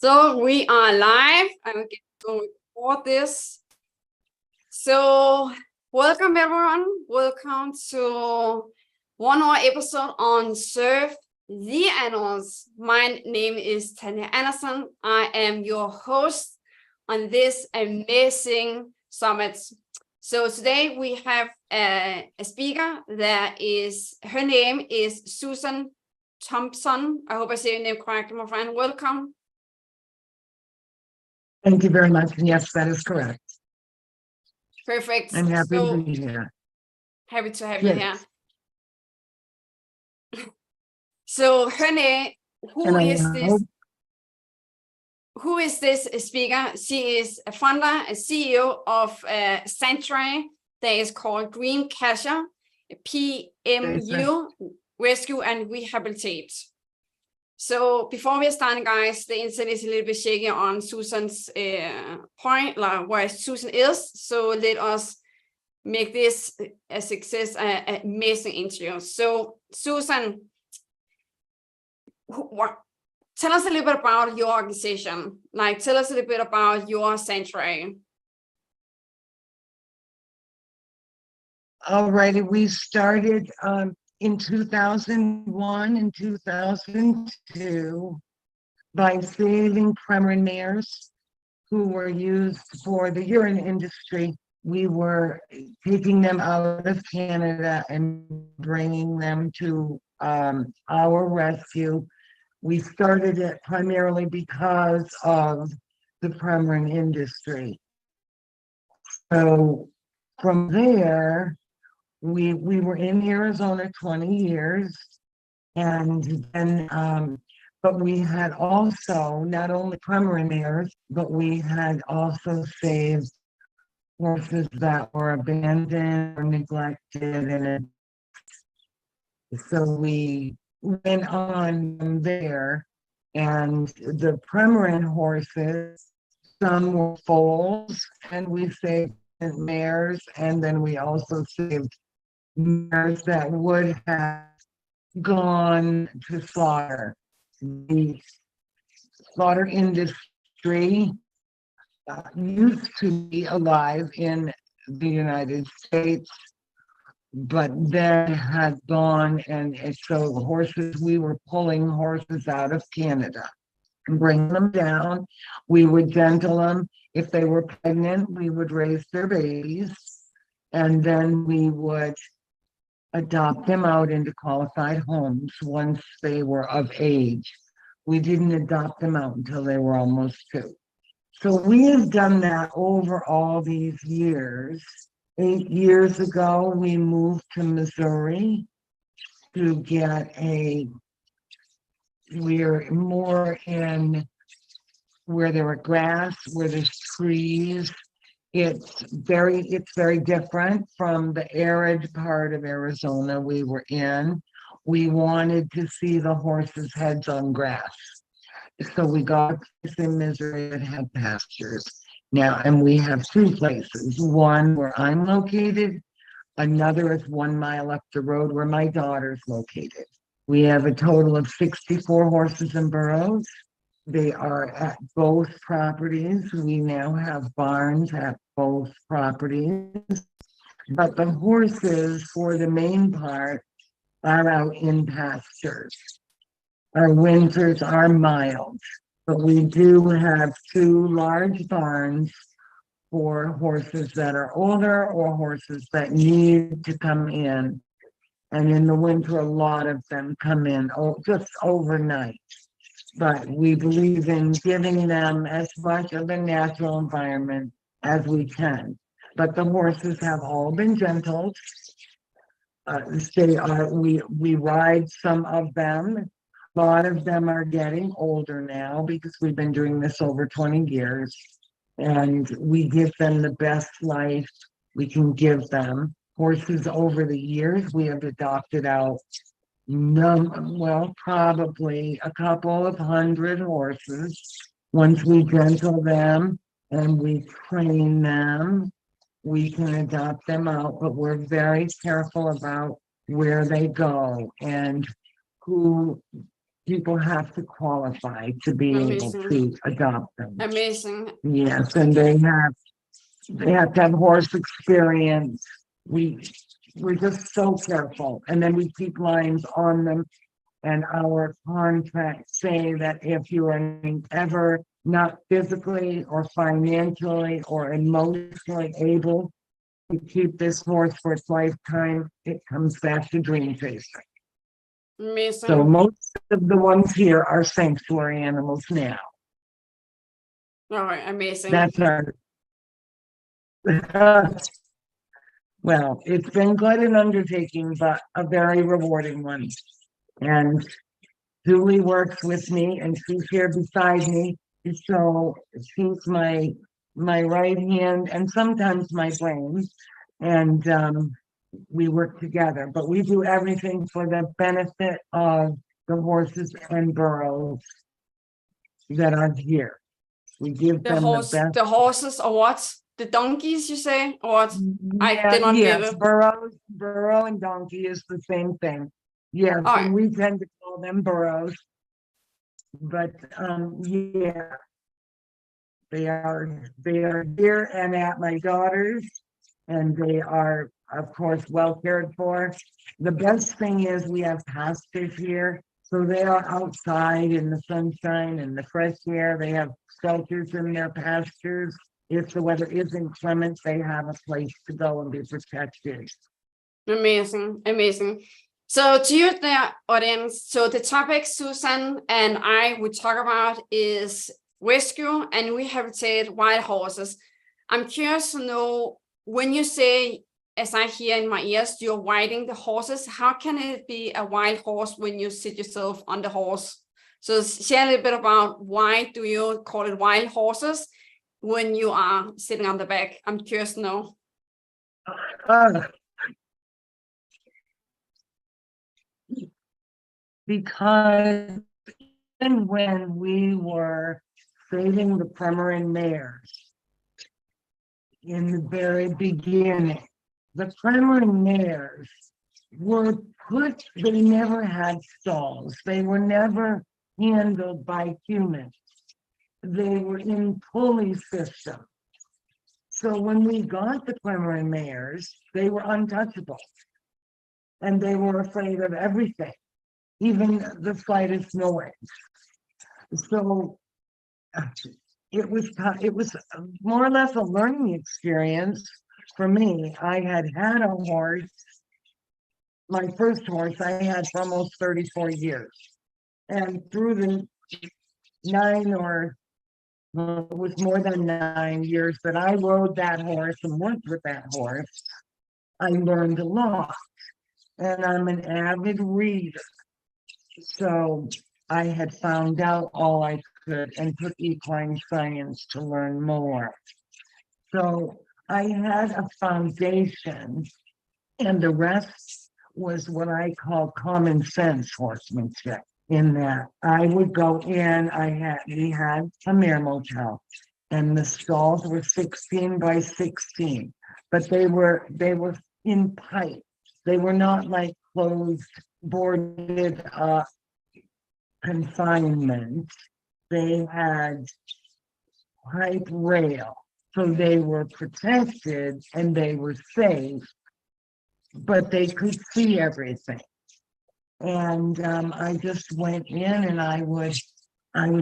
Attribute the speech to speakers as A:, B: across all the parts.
A: So we are live. I'm going to record this. So welcome everyone. Welcome to one more episode on Serve the Animals. My name is Tanya Anderson. I am your host on this amazing summit. So today we have a speaker that is, her name is Susan Thompson. I hope I say your name correctly, my friend. Welcome.
B: Thank you very much. Yes, that is correct.
A: Perfect.
B: I'm happy to be here.
A: Happy to have you here. So, Herne, who is this speaker? She is a founder, a CEO of a sanctuary that is called Dreamchaser, PMU, Rescue and Rehabilitate. So before we start, guys, the internet is a little bit shaky on Susan's point, like where Susan is. So let us make this a success, an amazing interview. So Susan, tell us a little bit about your organization. Like, tell us a little bit about your sanctuary.
B: Alrighty, we started in 2001 and 2002 by saving Premarin mares who were used for the urine industry. We were taking them out of Canada and bringing them to our rescue. We started it primarily because of the Premarin industry. So from there, we were in Arizona 20 years, and then but we had also not only Premarin mares, but we had also saved horses that were abandoned or neglected, and so we went on from there. And the Premarin horses, some were foals, and we saved mares, and then we also saved mares that would have gone to slaughter. The slaughter industry used to be alive in the United States, but then had gone, and so horses, we were pulling horses out of Canada and bringing them down. We would dental them. If they were pregnant, we would raise their babies, and then we would adopt them out into qualified homes once they were of age. We didn't adopt them out until they were almost 2. So we have done that over all these years. 8 years ago, we moved to Missouri to get we're more in where there are grass, where there's trees. It's very different from the arid part of Arizona we were in. We wanted to see the horses' heads on grass. So we got a place in Missouri that had pastures. Now, and we have 2 places, one where I'm located, another is 1 mile up the road where my daughter's located. We have a total of 64 horses and burros. They are at both properties. We now have barns at both properties. But the horses, for the main part, are out in pastures. Our winters are mild, but we do have 2 large barns for horses that are older or horses that need to come in. And in the winter, a lot of them come in just overnight. But we believe in giving them as much of a natural environment as we can. But the horses have all been gentled. We ride some of them. A lot of them are getting older now because we've been doing this over 20 years. And we give them the best life we can give them. Horses over the years, we have adopted out probably a couple of 100 horses. Once we gentle them and we train them, we can adopt them out, but we're very careful about where they go and who people have to qualify to be able
A: Amazing.
B: to adopt them.
A: Amazing.
B: Yes, and they have to have horse experience. We're just so careful, and then we keep lines on them. And our contracts say that if you are ever not physically or financially or emotionally able to keep this horse for its lifetime, it comes back to Dreamchaser.
A: Amazing.
B: So most of the ones here are sanctuary animals now.
A: All right, amazing.
B: That's our. Well, it's been quite an undertaking, but a very rewarding one. And Julie works with me, and she's here beside me. So she's my right hand and sometimes my brain. And we work together, but we do everything for the benefit of the horses and burros that are here. We give them the best.
A: The horses or what? The donkeys, you say, or what? I did not get it.
B: Burro and donkey is the same thing. Yes, and we tend to call them burros. But yeah, they are here and at my daughter's, and they are, of course, well cared for. The best thing is we have pastures here, so they are outside in the sunshine and the fresh air. They have shelters in their pastures. If the weather isn't clement, they have a place to go and be protected.
A: Amazing, amazing. So to you, the audience, so the topic Susan and I would talk about is rescue and rehabilitate wild horses. I'm curious to know, when you say, as I hear in my ears, you're riding the horses, how can it be a wild horse when you sit yourself on the horse? So share a little bit about why do you call it wild horses when you are sitting on the back? I'm curious to know.
B: Because even when we were saving the Premarin mares in the very beginning, the Premarin mares were they never had stalls. They were never handled by humans. They were in pulley system. So when we got the Premarin mares, they were untouchable. And they were afraid of everything, even the slightest noise. So it was more or less a learning experience for me. I had a horse. My first horse I had for almost 34 years. And through the 9 or it was more than 9 years that I rode that horse and worked with that horse, I learned a lot. And I'm an avid reader. So I had found out all I could and took equine science to learn more. So I had a foundation, and the rest was what I call common sense horsemanship. In that I would go in, we had a mare motel, and the stalls were 16 by 16, but they were in pipe. They were not like closed, boarded up confinement. They had pipe rail, so they were protected and they were safe, but they could see everything. And I just went in and I would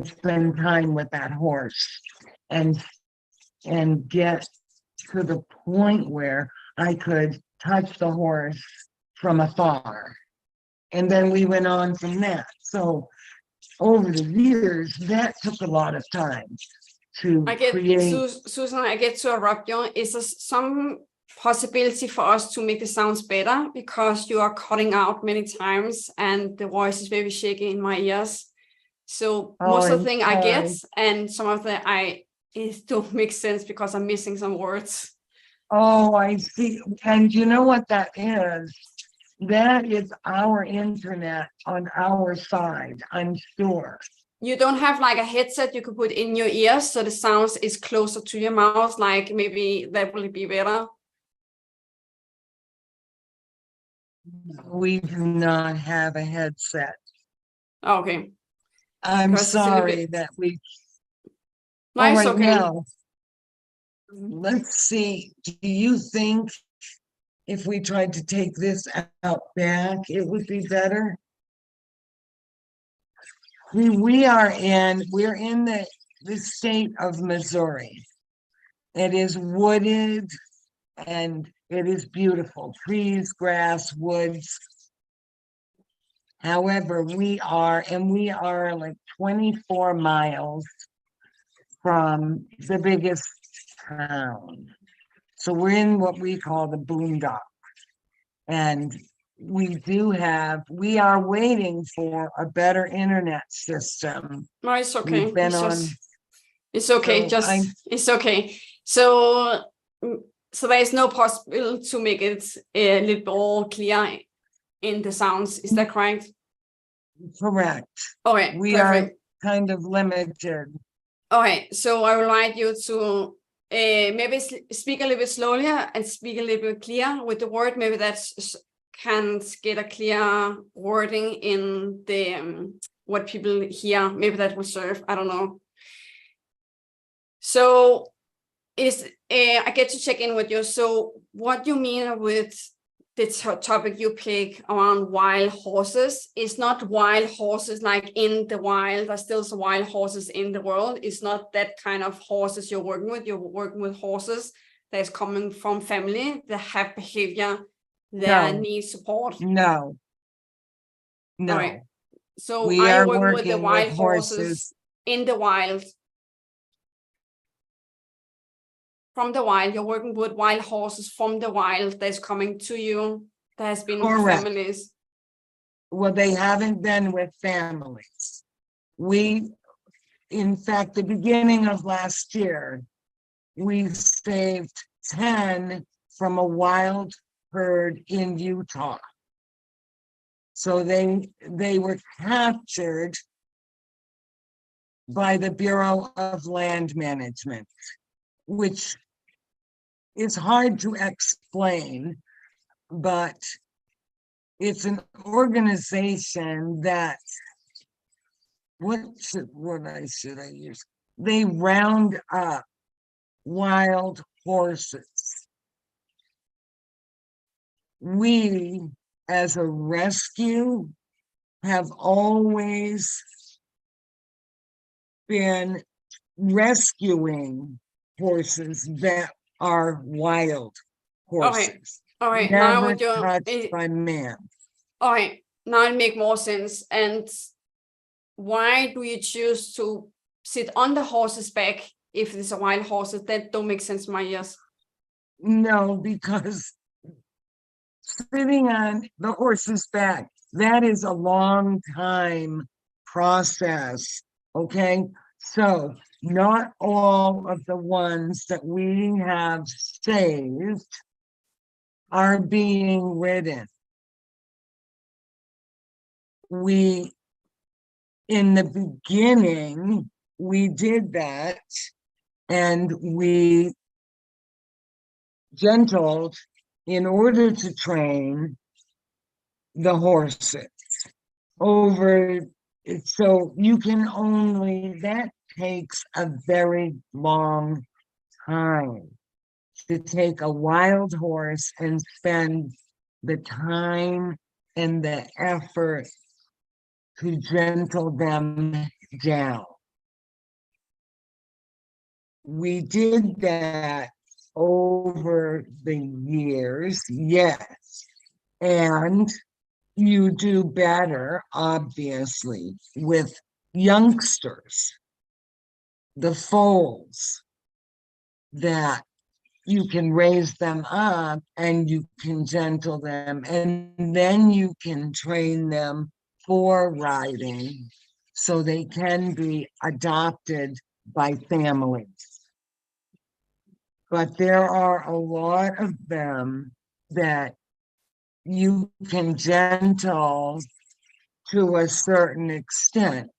B: spend time with that horse and get to the point where I could touch the horse from afar. And then we went on from that. So over the years, that took a lot of time to create.
A: Susan, I get to interrupt you. Is there some possibility for us to make the sounds better, because you are cutting out many times and the voice is very shaky in my ears? So most of the thing I get, and some of the it don't make sense because I'm missing some words.
B: Oh, I see. And you know what that is? That is our internet on our side, I'm sure.
A: You don't have like a headset you could put in your ears so the sound is closer to your mouth, like maybe that will be better?
B: We do not have a headset.
A: Okay.
B: I'm
A: Because it's a little
B: sorry
A: bit.
B: that we,
A: No,
B: all
A: it's
B: right,
A: okay.
B: now, let's see, do you think if we tried to take this out back, it would be better? We're in the state of Missouri. It is wooded and it is beautiful, trees, grass, woods. However, we are like 24 miles from the biggest town. So we're in what we call the boondock. And we are waiting for a better internet system.
A: No, it's okay.
B: We've been
A: It's
B: on,
A: just, it's okay.
B: so
A: It's okay. So, so there is no possibility to make it a little more clear in the sounds. Is that correct?
B: correct.
A: Okay,
B: We
A: perfect.
B: are kind of limited.
A: Okay, so I would like you to maybe speak a little bit slowly and speak a little bit clear with the word. Maybe that can get a clear wording in the what people hear. Maybe that will serve. I don't know. So I get to check in with you. So what you mean with the topic you pick around wild horses is not wild horses like in the wild. There's still some wild horses in the world. It's not that kind of horses you're working with. You're working with horses that is coming from family that have behavior that need support.
B: No.
A: All right. So
B: We
A: are you
B: are
A: working with the
B: working with
A: wild horses in the wild? From the wild, you're working with wild horses from the wild that's coming to you, that has been with
B: Correct.
A: families.
B: Well, they haven't been with families. In fact, the beginning of last year, we saved 10 from a wild herd in Utah. So they were captured by the Bureau of Land Management, which is hard to explain, but it's an organization that, what should I use? They round up wild horses. We, as a rescue, have always been rescuing horses that are wild horses.
A: All right.
B: Never
A: Now with your
B: touched by man.
A: all right, now it makes more sense. And why do you choose to sit on the horse's back if it's a wild horse? That don't make sense in my ears.
B: No, because sitting on the horse's back, that is a long time process. Okay, so not all of the ones that we have saved are being ridden. In the beginning, we did that and we gentled in order to train the horses over. So that takes a very long time to take a wild horse and spend the time and the effort to gentle them down. We did that over the years, yes. And you do better, obviously, with youngsters, the foals, that you can raise them up and you can gentle them, and then you can train them for riding so they can be adopted by families. But there are a lot of them that you can gentle to a certain extent,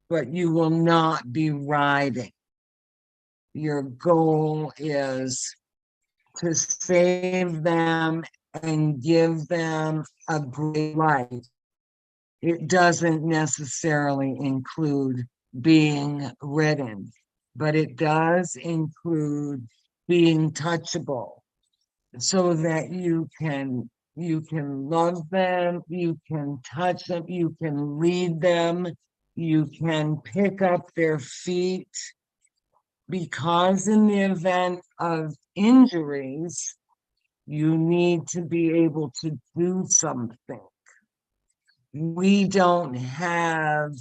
B: but you will not be riding. Your goal is to save them and give them a great life. It doesn't necessarily include being ridden, but it does include being touchable so that you can love them, you can touch them, you can lead them, you can pick up their feet, because in the event of injuries, you need to be able to do something. We don't have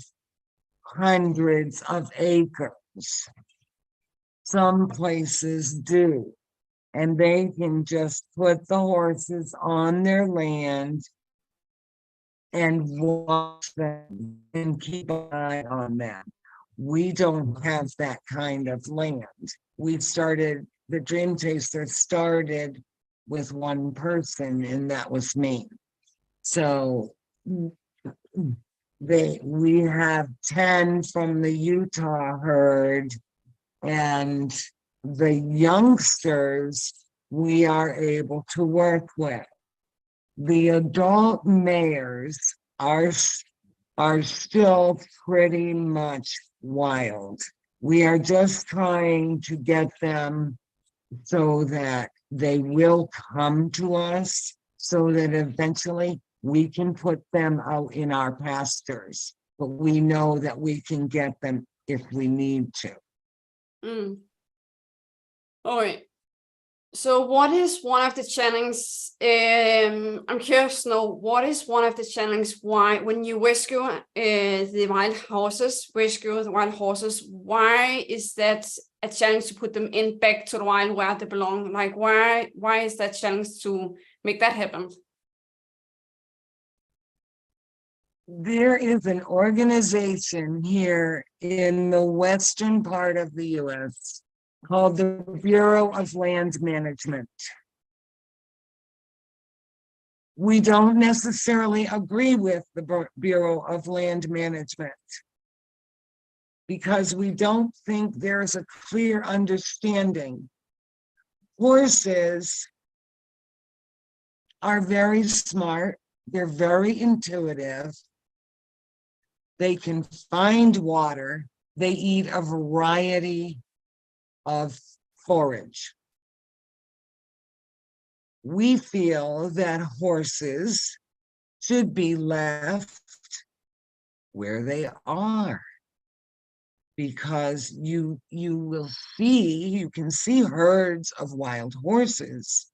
B: hundreds of acres. Some places do, and they can just put the horses on their land and watch them and keep an eye on them. We don't have that kind of land. The Dreamchaser started with one person, and that was me. So we have 10 from the Utah herd, and the youngsters we are able to work with. The adult mares are still pretty much wild. We are just trying to get them so that they will come to us, so that eventually we can put them out in our pastures. But we know that we can get them if we need to.
A: All right. So what is one of the challenges? I'm curious to know, what is one of the challenges why when you rescue the wild horses, why is that a challenge to put them back to the wild where they belong? Like why is that challenge to make that happen?
B: There is an organization here in the western part of the US called the Bureau of Land Management. We don't necessarily agree with the Bureau of Land Management because we don't think there's a clear understanding. Horses are very smart, they're very intuitive, they can find water, they eat a variety of forage. We feel that horses should be left where they are, because you can see herds of wild horses.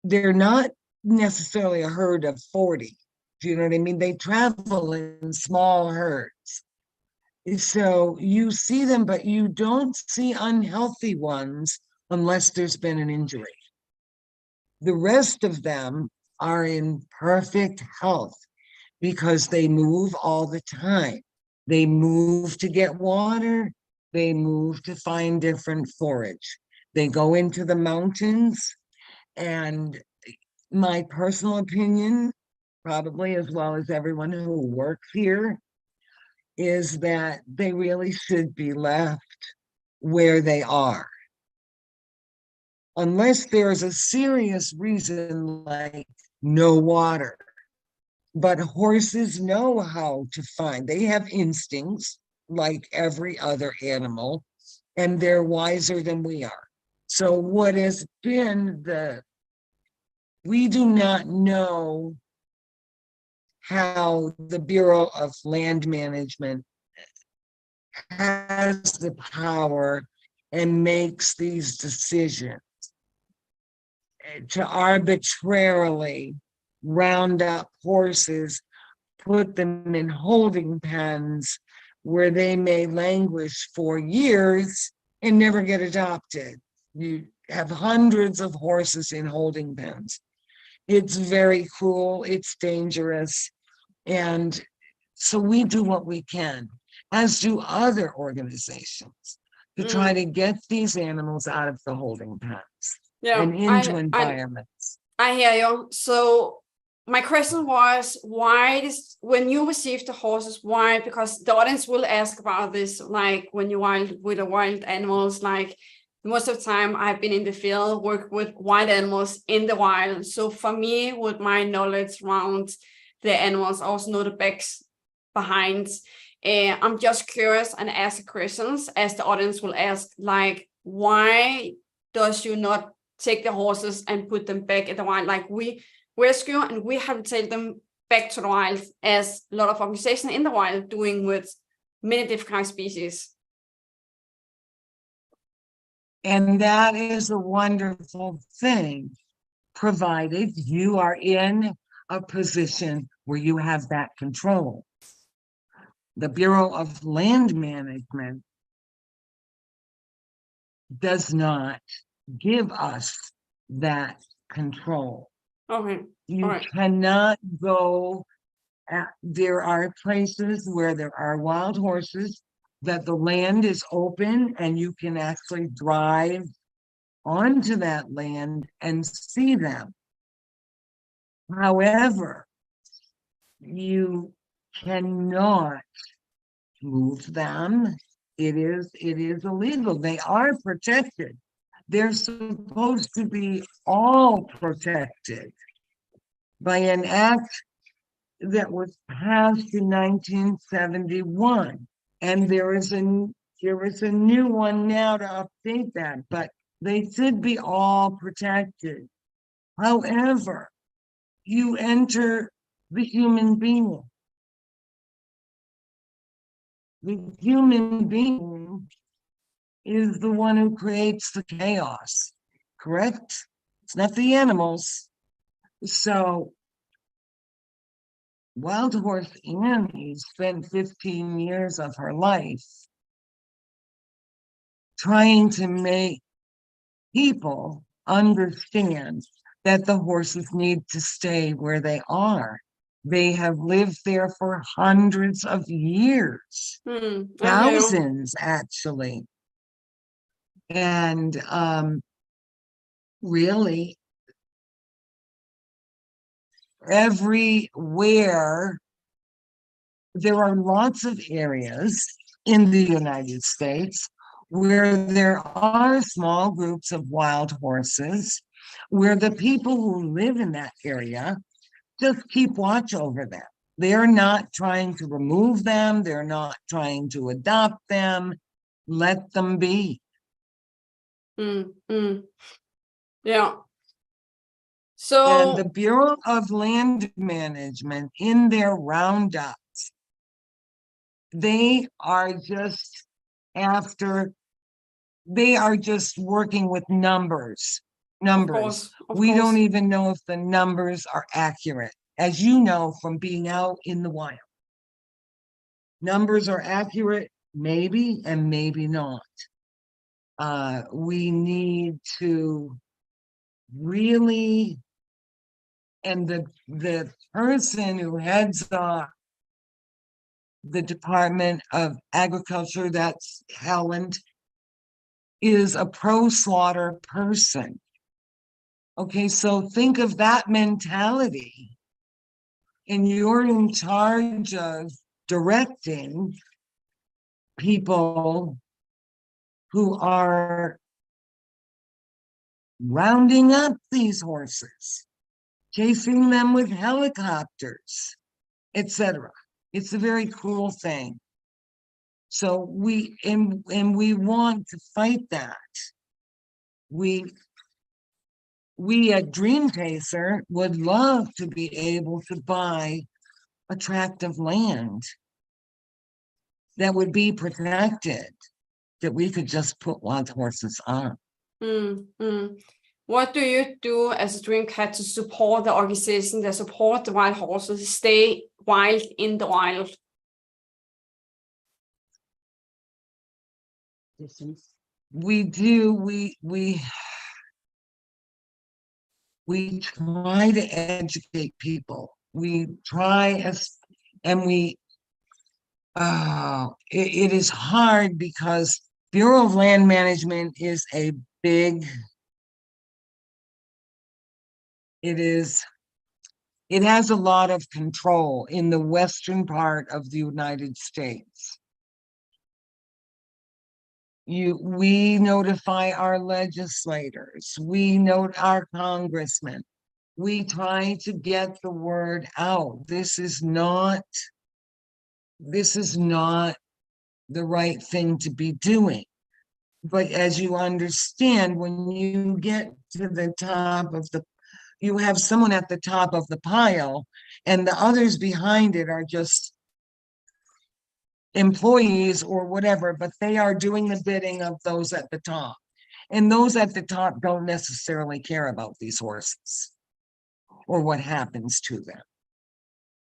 B: They're not necessarily a herd of 40. Do you know what I mean? They travel in small herds. So you see them, but you don't see unhealthy ones unless there's been an injury. The rest of them are in perfect health because they move all the time. They move to get water. They move to find different forage. They go into the mountains, and my personal opinion, probably as well as everyone who works here, is that they really should be left where they are. Unless there's a serious reason like no water. But horses know how to find, they have instincts like every other animal, and they're wiser than we are. So what has been we do not know how the Bureau of Land Management has the power and makes these decisions to arbitrarily round up horses, put them in holding pens where they may languish for years and never get adopted. You have hundreds of horses in holding pens. It's very cruel, it's dangerous. And so we do what we can, as do other organizations, to try to get these animals out of the holding pens and into environments.
A: I hear you. So my question was, when you receive the horses, why? Because the audience will ask about this, like when you with the wild animals, like most of the time I've been in the field, work with wild animals in the wild. So for me, with my knowledge around the animals, also know the backs behind. I'm just curious and ask questions as the audience will ask, like, why does you not take the horses and put them back in the wild? Like, we rescue and we have to take them back to the wild, as a lot of organizations in the wild doing with many different kind of species.
B: And that is a wonderful thing, provided you are in a position where you have that control. The Bureau of Land Management does not give us that control.
A: Okay.
B: You
A: Right.
B: cannot go there are places where there are wild horses that the land is open and you can actually drive onto that land and see them. However, you cannot move them. It is illegal. They are protected. They're supposed to be all protected by an act that was passed in 1971. And there is a new one now to update that, but they should be all protected. However, you enter the human being. The human being is the one who creates the chaos, correct? It's not the animals. So Wild Horse Annie spent 15 years of her life trying to make people understand that the horses need to stay where they are. They have lived there for hundreds of years, thousands actually. And really, everywhere, there are lots of areas in the United States where there are small groups of wild horses, where the people who live in that area just keep watch over them. They're not trying to remove them. They're not trying to adopt them. Let them be.
A: Yeah. So,
B: and the Bureau of Land Management, in their roundups, they are just working with numbers.
A: of course.
B: We don't even know if the numbers are accurate, as you know from being out in the wild. Numbers are accurate, maybe, and maybe not. We need to really, and the person who heads up the Department of Agriculture, that's Howland, is a pro-slaughter person. Okay, so think of that mentality, and you're in charge of directing people who are rounding up these horses, chasing them with helicopters, etc. It's a very cruel thing. So we want to fight that. We at Dreamchaser would love to be able to buy a tract of land that would be protected, that we could just put wild horses on.
A: What do you do as a Dreamcat to support the organization that support the wild horses stay wild in the wild?
B: We do. We try to educate people. We try it is hard because Bureau of Land Management is a big, it has a lot of control in the western part of the United States. We notify our legislators, we note our congressmen, we try to get the word out. This is not the right thing to be doing. But as you understand, when you get to the top of you have someone at the top of the pile, and the others behind it are just employees or whatever, but they are doing the bidding of those at the top. And those at the top don't necessarily care about these horses or what happens to them.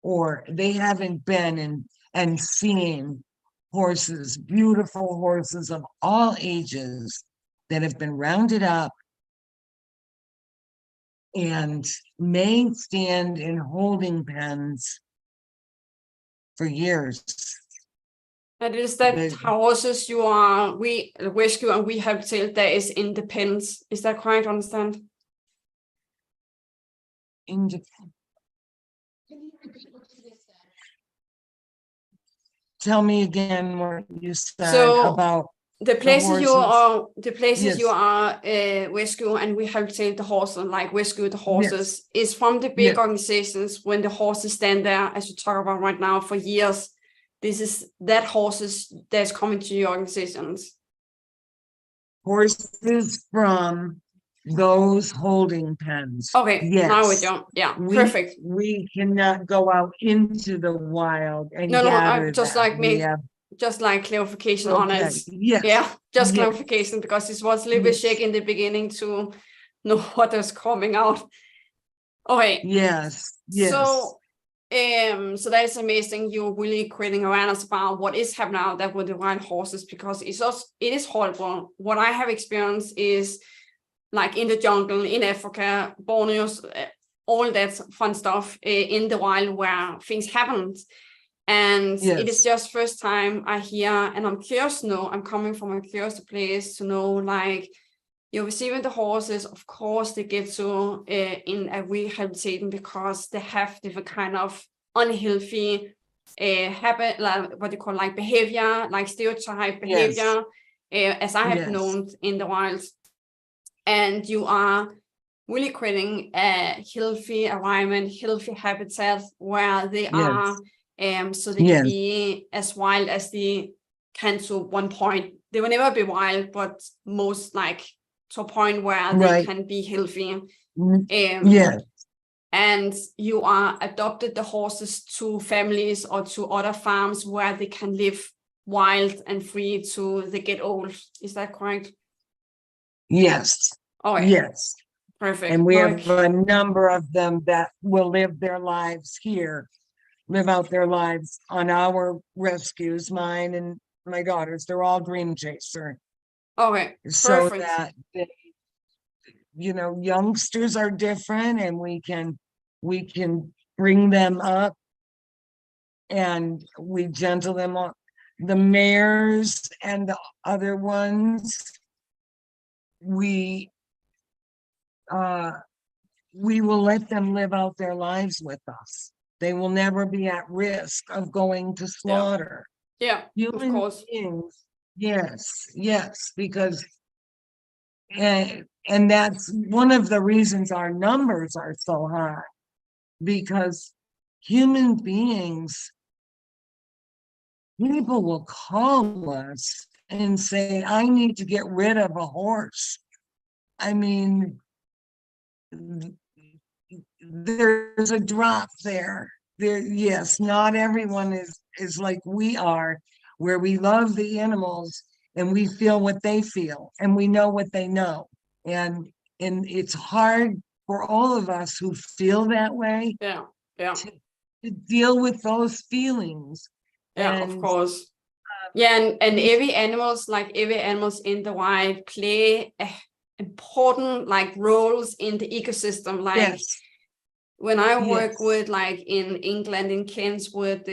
B: Or they haven't been and seen horses, beautiful horses of all ages that have been rounded up and may stand in holding pens for years.
A: And is that horses we rescue and rehabilitate that is in the pens? Is that correct? Understand?
B: Tell me again what you said about
A: the places you are
B: Yes.
A: rescue and rehabilitate the horses, like rescue the horses, is from the big
B: Yes.
A: organizations. When the horses stand there, as you talk about right now, for years, this is that horses that's coming to your organizations.
B: Horses from those holding pens.
A: Okay,
B: Yes.
A: now we don't. Yeah, perfect.
B: We cannot go out into the wild and
A: No,
B: gather
A: just
B: them.
A: like just like clarification on it.
B: Yes.
A: Yeah, just
B: Yes.
A: clarification, because this was a little bit shaky in the beginning to know what is coming out. Okay.
B: Yes.
A: So that is amazing. You're really creating awareness about what is happening out there with the wild horses, because it is horrible. What I have experienced is like in the jungle, in Africa, Borneo, all that fun stuff in the wild where things happened. And it is just first time I hear, and I'm curious to know, I'm coming from a curious place to know, like, you're receiving the horses, of course they get to in a rehabilitating because they have different kind of unhealthy habit, like what you call like behavior, like stereotype behavior, as I have known in the wild. And you are really creating a healthy environment, healthy habitat where they are, so they can be as wild as they can to one point. They will never be wild, but most like to a point where they can be healthy. And you are adopted the horses to families or to other farms where they can live wild and free till they get old. Is that correct?
B: Yes.
A: Oh,
B: yes.
A: Perfect.
B: And we have a number of them that will live their lives here, live out their lives on our rescues, mine and my daughters. They're all Dreamchaser.
A: Okay.
B: So
A: Perfect.
B: that they, youngsters are different, and we can bring them up and we gentle them up. The mares and the other ones, we will let them live out their lives with us. They will never be at risk of going to slaughter.
A: Yeah,
B: Human
A: of course.
B: beings, yes, because and that's one of the reasons our numbers are so high, because human beings, people will call us and say, I need to get rid of a horse. I mean, there's a drop there. Yes, not everyone is like we are, where we love the animals and we feel what they feel and we know what they know. And it's hard for all of us who feel that way to deal with those feelings.
A: Of course. And every animals in the wild play important like roles in the ecosystem. Like when I work with like in England, in Kent, with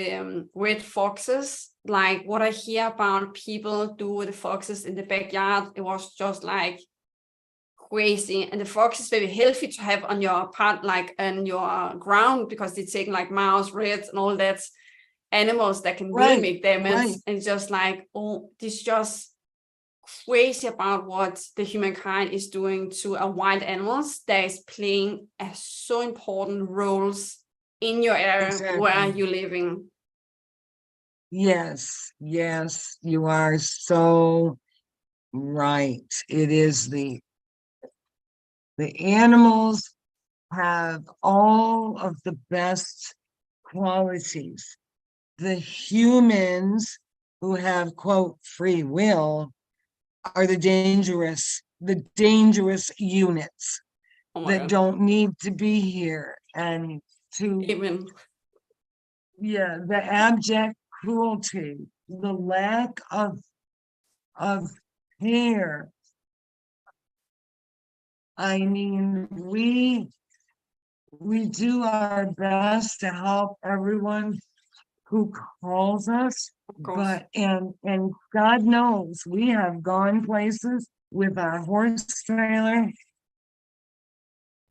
A: red foxes, like what I hear about people do with the foxes in the backyard, it was just like crazy. And the fox is very healthy to have on your part, like on your ground, because they take like mouse, rats, and all that animals that can really make damage. And it's just like, oh, this just crazy about what the humankind is doing to our wild animals that is playing a so important roles in your area where
B: Exactly.
A: you're living.
B: Yes, yes, you are so right. It is the animals have all of the best qualities. The humans who have, quote, free will are the dangerous units
A: Oh my
B: that
A: God.
B: don't need to be here. And to,
A: Amen.
B: yeah, the abject cruelty, the lack of care. I mean, we do our best to help everyone who calls us,
A: Of course.
B: but and God knows we have gone places with our horse trailer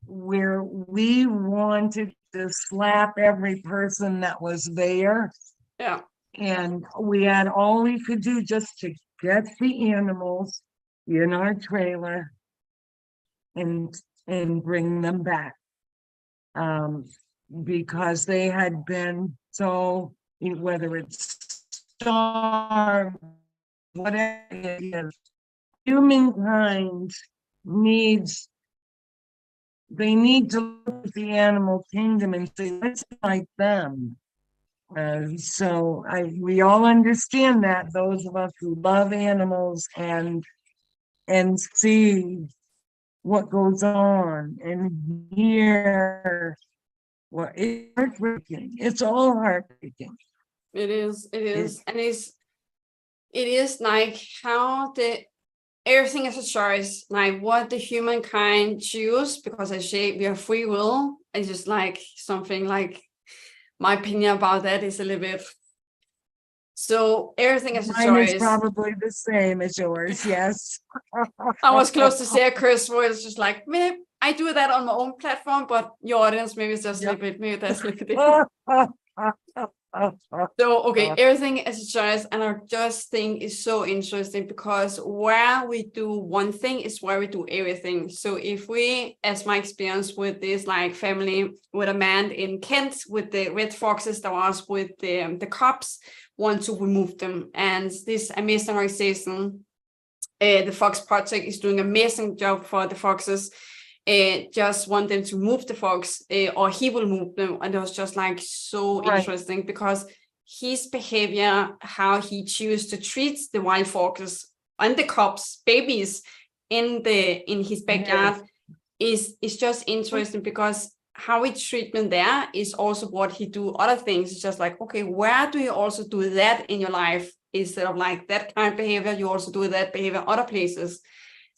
B: where we wanted to slap every person that was there,
A: Yeah.
B: and we had all we could do just to get the animals in our trailer and bring them back. Because they had been so, whether it's starved, whatever it is, humankind needs, they need to look at the animal kingdom and say, let's be like them. So we all understand that, those of us who love animals and see what goes on and hear what, it's heartbreaking. It's all heartbreaking.
A: It is. It
B: It,
A: is. And it is like how everything is a choice, like what the humankind choose, because I say we have free will. It's just like something like my opinion about that is a little bit. So everything is a
B: Mine is
A: choice.
B: probably the same as yours, yes.
A: I was close to say a curse word. It's just like, maybe I do that on my own platform, but your audience maybe it's just a
B: Yep.
A: little bit, maybe that's a little bit different. So, okay, everything is a choice, and I just think is so interesting because where we do one thing is where we do everything. So if we, as my experience with this like family with a man in Kent with the red foxes that was with the cops want to remove them, and this amazing organization, the Fox Project, is doing an amazing job for the foxes. Just want them to move the fox, or he will move them, and it was just like so interesting because his behavior, how he chooses to treat the wild foxes and the cubs, babies in his backyard, is just interesting because how he treat them there is also what he do other things. It's just like, okay, where do you also do that in your life? Instead of like that kind of behavior, you also do that behavior other places.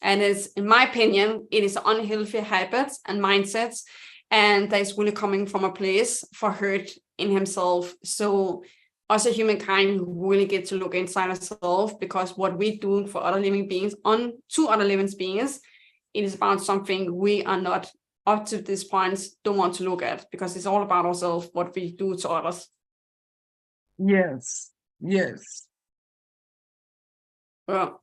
A: And it's, in my opinion, it is unhealthy habits and mindsets, and that is really coming from a place for hurt in himself. So as a humankind, we really get to look inside ourselves, because what we do for other living beings, to other living beings, it is about something we are not up to this point don't want to look at, because it's all about ourselves, what we do to others.
B: Yes, yes.
A: Well,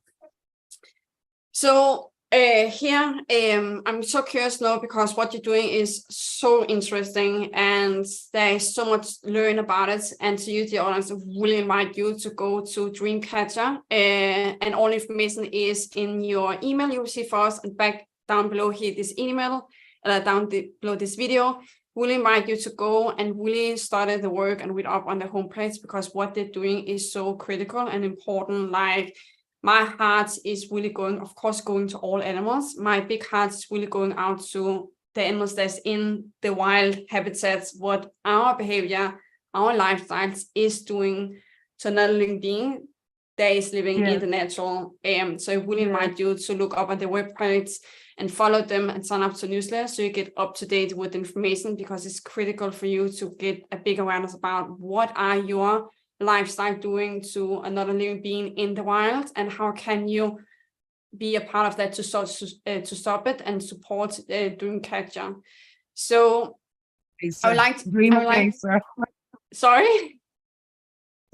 A: so here, I'm so curious now because what you're doing is so interesting and there is so much to learn about it. And to you, the audience, I really invite you to go to Dreamcatcher, and all information is in your email you receive for us, and back down below here, this email, down below this video. Really invite you to go and really start the work and read up on the homepage, because what they're doing is so critical and important. Like, my heart is really going, of course, going to all animals. My big heart is really going out to the animals that's in the wild habitats, what our behavior, our lifestyles is doing to another living being that is living in the natural. So I really invite you to look up at the websites and follow them and sign up to newsletter so you get up to date with information, because it's critical for you to get a big awareness about what are your lifestyle doing to another living being in the wild, and how can you be a part of that to stop it and support Dreamcatcher. So I would like
B: Dreamchaser.
A: sorry,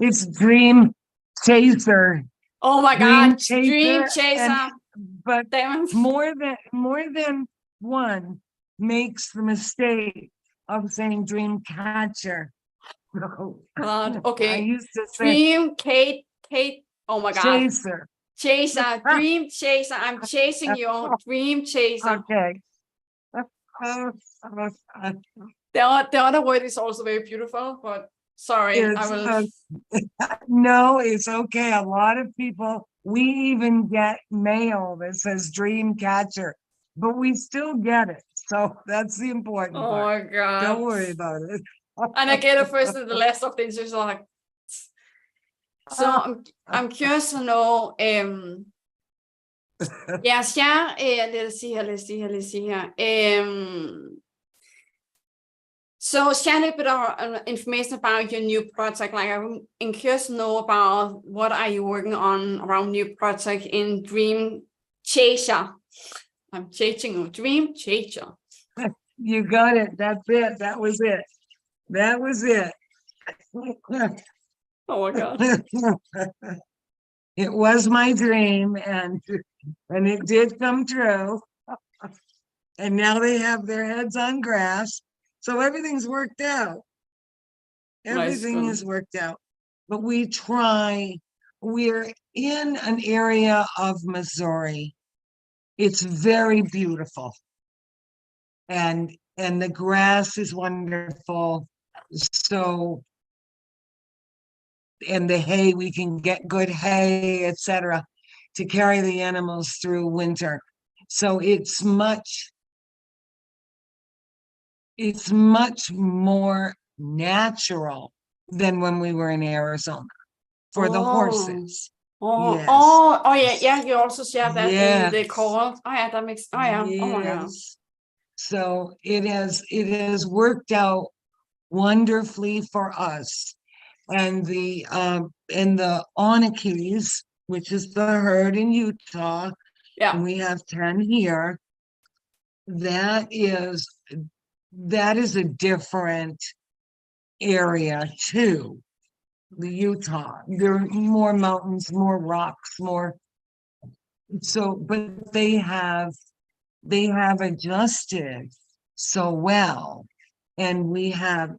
B: It's Dreamchaser.
A: Oh my
B: Dream
A: God,
B: Chaser,
A: Dreamchaser.
B: but
A: Damn it.
B: more than one makes the mistake of saying dream catcher. No,
A: God,
B: I
A: okay.
B: used to say
A: Dream Kate. Oh my God.
B: chaser.
A: Chaser, dream chaser. I'm chasing you, dream chaser.
B: Okay.
A: The other word is also very beautiful, but sorry, I
B: It's
A: will.
B: no, it's okay. A lot of people, we even get mail that says dream catcher, but we still get it. So that's the important
A: Oh
B: part.
A: my God.
B: Don't worry about it.
A: And I get it first and the last of the interviews are like. So I'm curious to know. Yeah, share. Let's see here. So share a little bit of information about your new project. Like I'm curious to know about what are you working on around new project in Dreamchaser. I'm chasing a Dreamchaser.
B: You got it. That's it. That was it. That was it.
A: Oh my God.
B: It was my dream and it did come true. And now they have their heads on grass. So everything's worked out. Everything
A: Nice.
B: is worked out. But we're in an area of Missouri. It's very beautiful. And the grass is wonderful. So, and the hay, we can get good hay, etc., to carry the animals through winter. So it's much more natural than when we were in Arizona for the horses. Yes.
A: Yeah. You also share that in the
B: Yes.
A: call. Oh yeah, that makes. Oh yeah. Oh my God.
B: Yes. So it has worked out wonderfully for us. And the Onakis, which is the herd in Utah, and
A: Yeah.
B: we have 10 here. That is a different area too. The Utah, there are more mountains, more rocks, more. So, but they have adjusted so well, and we have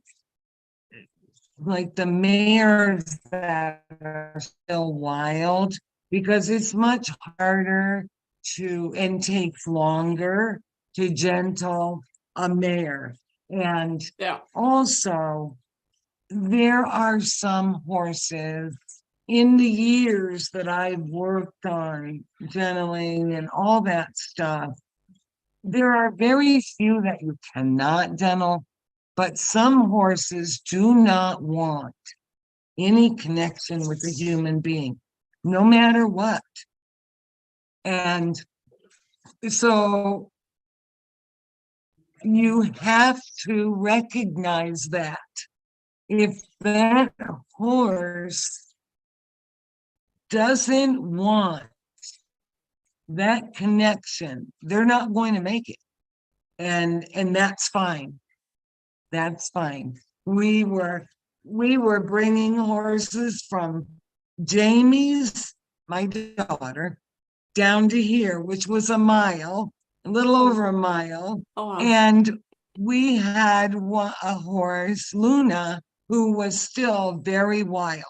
B: like the mares that are still wild because it's much harder to and takes longer to gentle a mare. And
A: Yeah.
B: also there are some horses in the years that I've worked on gentling and all that stuff. There are very few that you cannot gentle, but some horses do not want any connection with a human being, no matter what. And so you have to recognize that if that horse doesn't want that connection, they're not going to make it. And that's fine. That's fine. We were bringing horses from Jamie's, my daughter, down to here, which was a little over a mile.
A: Oh wow.
B: And we had a horse, Luna, who was still very wild.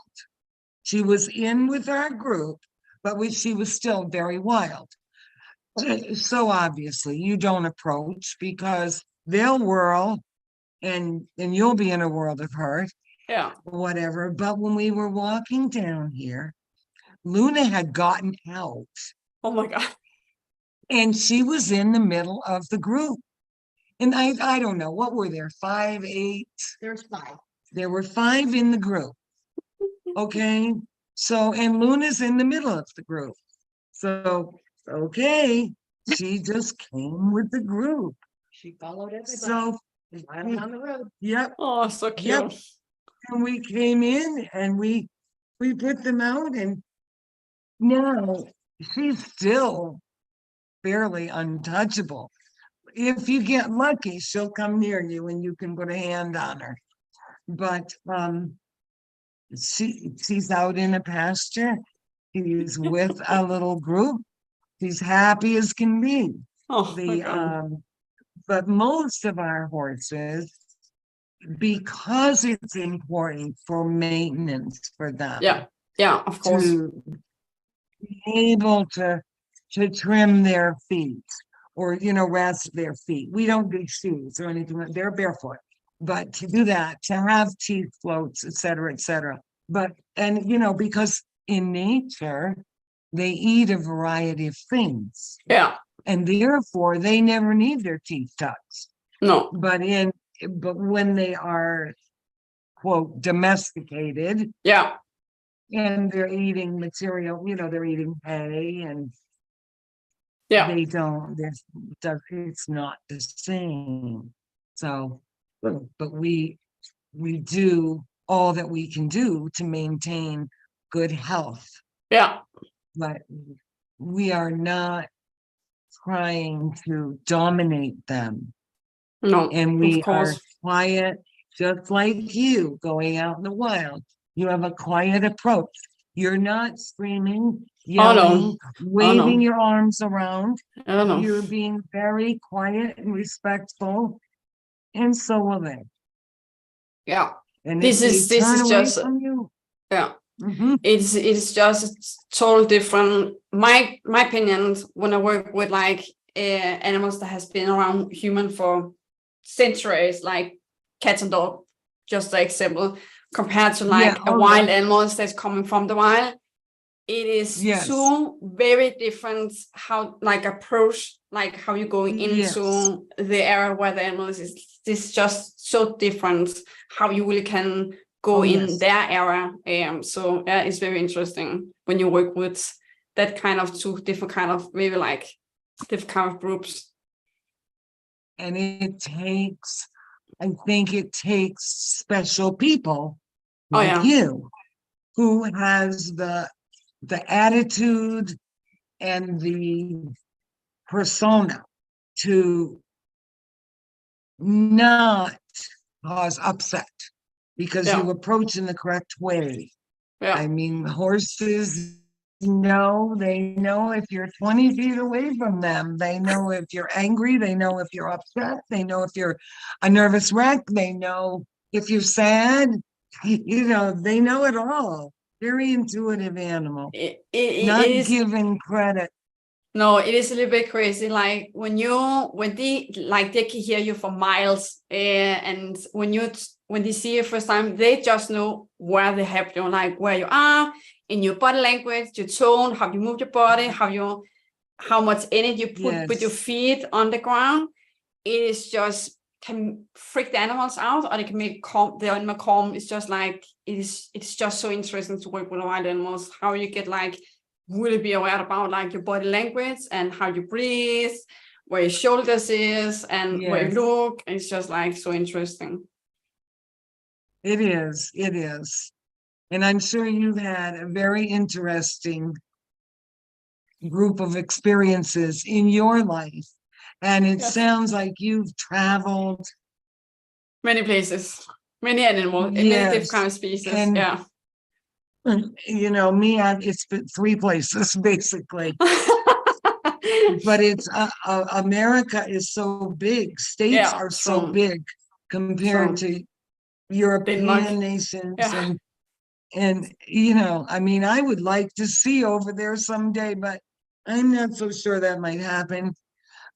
B: She was in with our group, but she was still very wild. So obviously you don't approach because they'll whirl and you'll be in a world of hurt.
A: Yeah.
B: Whatever. But when we were walking down here, Luna had gotten out.
A: Oh my God.
B: And she was in the middle of the group. And I don't know, what were there? 5, 8?
C: There's 5.
B: There were 5 in the group. Okay. So, and Luna's in the middle of the group. So, okay. She just came with the group.
C: She followed everybody.
B: So,
C: Right on the road.
B: yep.
A: Oh, so cute.
B: Yep. And we came in and we put them out, and now she's still fairly untouchable. If you get lucky, she'll come near you and you can put a hand on her. But she's out in a pasture He's with a little group. He's happy as can be.
A: Oh my
B: The
A: God.
B: but most of our horses, because it's important for maintenance for them
A: Yeah. Yeah, of course.
B: to be able to trim their feet or rest their feet. We don't do shoes or anything. They're barefoot, but to do that, to have teeth floats, et cetera, et cetera. But because in nature they eat a variety of things,
A: Yeah.
B: and therefore they never need their teeth touched.
A: No.
B: But when they are, quote, domesticated,
A: Yeah.
B: and they're eating material, they're eating hay, and
A: Yeah.
B: they don't, it's not the same. So, but we do all that we can do to maintain good health,
A: Yeah.
B: but we are not trying to dominate them.
A: No.
B: And
A: Of
B: we are
A: course.
B: quiet, just like you going out in the wild. You have a quiet approach. You're not screaming,
A: Oh no.
B: yelling, waving
A: no.
B: your arms around.
A: I don't know.
B: You're being very quiet and respectful, and so will they.
A: Yeah.
B: And
A: This
B: if
A: is
B: they
A: this
B: turn
A: is
B: away
A: just
B: from you,
A: yeah.
B: mhm,
A: It's just totally different. My opinion when I work with like animals that has been around human for centuries, like cats and dog, just the example, compared to
B: yeah,
A: like a
B: oh
A: wild
B: yeah,
A: animals that's coming from the wild. It is
B: yes,
A: two very different how like approach, like how you go
B: yes,
A: into the area where the animals is. This just so different how you really can go
B: oh
A: in
B: yes.
A: their area. So yeah, it's very interesting when you work with that kind of two different kind of maybe like different kind of groups.
B: And I think it takes special people
A: Oh
B: like
A: yeah,
B: you who has the attitude and the persona to not cause upset because
A: yeah,
B: you approach in the correct way.
A: yeah,
B: I mean, horses know, they know if you're 20 feet away from them. They know if you're angry. They know if you're upset. They know if you're a nervous wreck. They know if you're sad. They know it all. Very intuitive animal,
A: it
B: not
A: is.
B: given credit.
A: No, it is a little bit crazy. Like when they can hear you for miles, and when they see you first time, they just know where they have you, like where you are in your body language, your tone, how you move your body, how much energy you put with your
B: Yes,
A: feet on the ground. It is just can freak the animals out, or they can make the animal calm. It's just like it's just so interesting to work with wild animals. How you get like really be aware about like your body language and how you breathe, where your shoulders is and where you
B: yes,
A: look. It's just like so interesting.
B: it is. It is. And I'm sure you've had a very interesting group of experiences in your life. And it
A: Yes.
B: sounds like you've traveled,
A: Many places, many animals, many different kind
B: yes.
A: of species.
B: And,
A: Yeah.
B: it's been 3 places basically. But it's America is so big, states
A: Yeah,
B: are so
A: true.
B: big compared
A: True.
B: to
A: Denmark.
B: European nations,
A: Yeah.
B: and I mean, I would like to see over there someday, but I'm not so sure that might happen.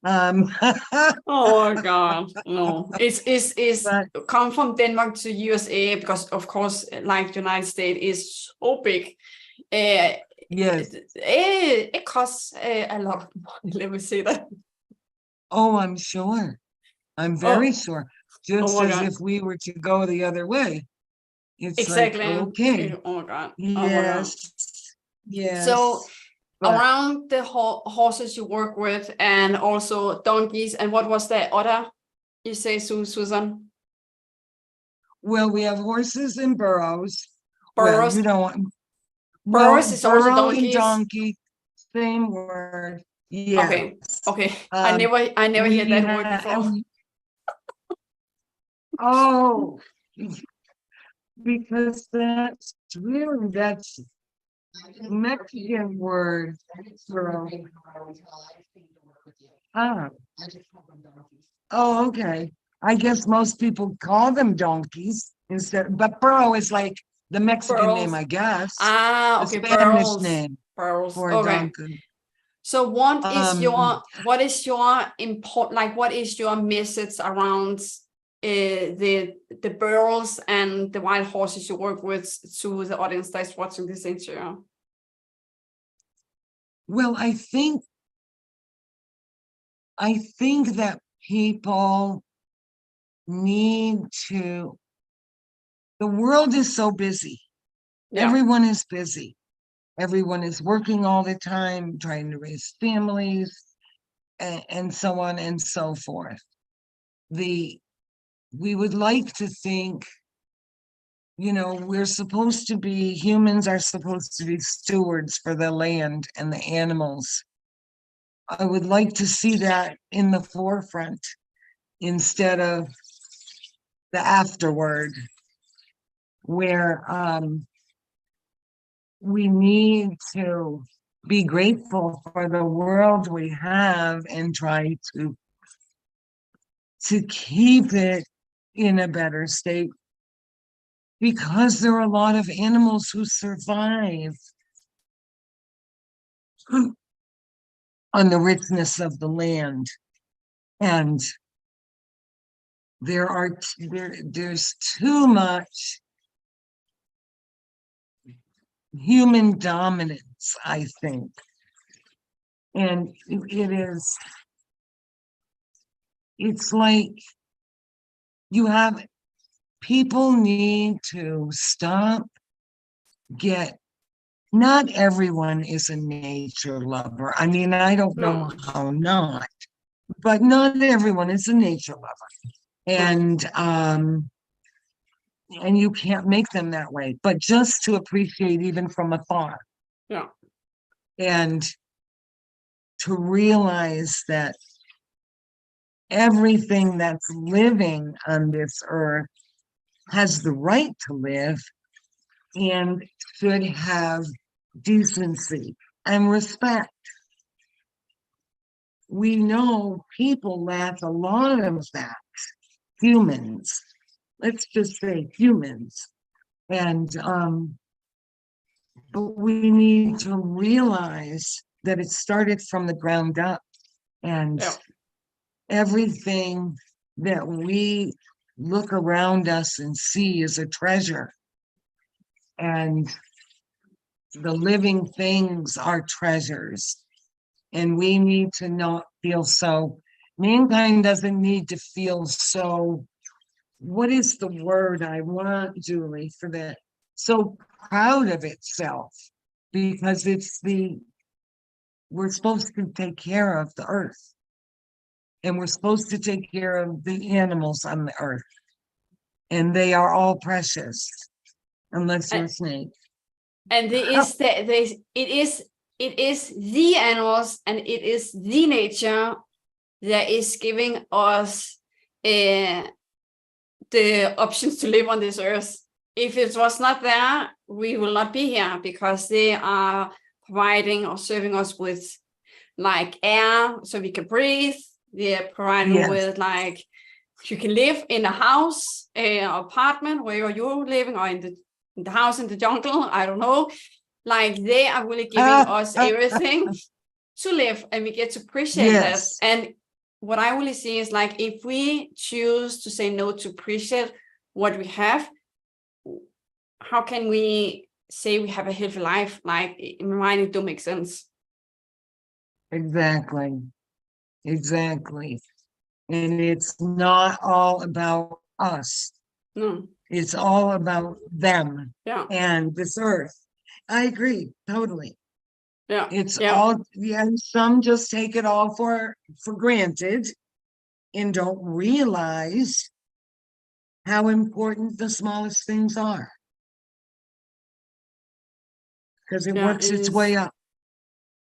A: Oh my God. No. It's
B: But
A: come from Denmark to USA because of course like United States is so big. Uh,
B: yes,
A: it costs a lot of money, let me say that.
B: oh, I'm sure. I'm very
A: Oh,
B: sure.
A: oh
B: Just
A: my
B: as
A: God.
B: if we were to go the other way. It's like,
A: Exactly.
B: okay,
A: Oh my God. Oh my God.
B: yes,
A: So
B: yes, but
A: around the horses you work with and also donkeys, and what was the other you say, Susan?
B: well, we have horses and burros. Well,
A: Burros.
B: well,
A: Burros is also
B: burro and
A: donkeys.
B: donkey, same word. Yes.
A: Okay. Okay.
B: Um,
A: I never hear
B: we
A: that word
B: have,
A: before.
B: oh, because that's Mexican word for, ah, oh, okay. I guess most people call them donkeys instead, but burro is like the Mexican name,
A: Pearls.
B: I guess.
A: Ah,
B: The
A: okay,
B: Spanish
A: pearls.
B: name
A: Pearls.
B: for a
A: Okay.
B: donkey.
A: So what is
B: Um,
A: what is your message around the burros and the wild horses you work with to the audience that's watching this interview?
B: Well, I think that people need to, the world is so busy.
A: Yeah.
B: Everyone is busy. Everyone is working all the time, trying to raise families, and so on and so forth. We would like to think, humans are supposed to be stewards for the land and the animals. I would like to see that in the forefront instead of the afterword, where we need to be grateful for the world we have and try to keep it in a better state, because there are a lot of animals who survive on the richness of the land, and there's too much human dominance, I think, and it's like people need to stop, not everyone is a nature lover. I mean, I don't know how not, but not everyone is a nature lover. And you can't make them that way, but just to appreciate even from afar.
A: Yeah.
B: And to realize that everything that's living on this earth has the right to live and should have decency and respect. We know people lack a lot of that. Humans, let's just say humans. And but we need to realize that it started from the ground up, and everything that we look around us and see is a treasure. And the living things are treasures. And we need to not feel so, mankind doesn't need to feel so, what is the word I want, Julie, for that? So proud of itself, because we're supposed to take care of the earth. And we're supposed to take care of the animals on the earth. And they are all precious, unless you're a snake.
A: And it is the animals and it is the nature that is giving us the options to live on this earth. If it was not there, we will not be here, because they are providing or serving us with like air so we can breathe. They're providing with like, you can live in a house, an apartment where you're living, or in the house in the jungle, I don't know. Like, they are really giving us everything to live, and we get to appreciate that. And what I really see is like, if we choose to say no to appreciate what we have, how can we say we have a healthy life? Like, in my mind, it don't make sense.
B: Exactly. And it's not all about us.
A: No.
B: It's all about them.
A: Yeah.
B: And this earth. I agree, totally.
A: Yeah.
B: It's all, some just take it all for granted and don't realize how important the smallest things are. Because it works its way up.